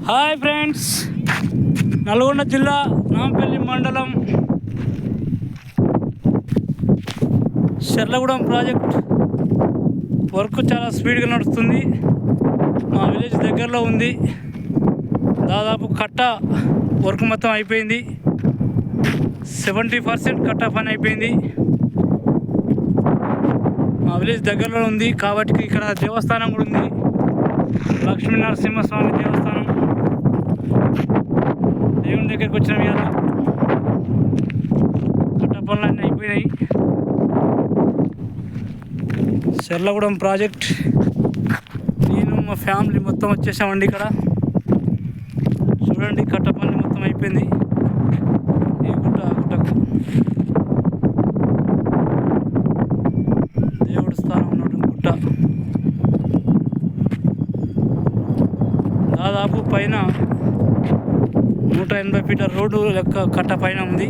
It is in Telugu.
హాయ్ ఫ్రెండ్స్, నల్గొండ జిల్లా నాంపల్లి మండలం శర్లగూడెం ప్రాజెక్ట్ వర్క్ చాలా స్పీడ్గా నడుస్తుంది. మా విలేజ్ దగ్గరలో ఉంది. దాదాపు కట్ట వర్క్ మొత్తం అయిపోయింది. 70% కట్ట పని అయిపోయింది. మా విలేజ్ దగ్గరలో ఉంది కాబట్టి ఇక్కడ దేవస్థానం కూడా ఉంది. లక్ష్మీ నరసింహస్వామి దేవస్థానం. దేవుని దగ్గరికి వచ్చిన ఇవాళ కట్ట పనులు అన్నీ అయిపోయినాయి. శర్లగూడెం ప్రాజెక్ట్ నేను మా ఫ్యామిలీ మొత్తం వచ్చేసామండి. ఇక్కడ చూడండి, కట్ట పనులు మొత్తం అయిపోయింది. ఈ గుట్టకు దేవుడి స్థానం ఉన్నటువంటి గుట్ట దాదాపు పైన 180 ఫీట్ల రోడ్డు లెక్క కట్ట పైన ఉంది.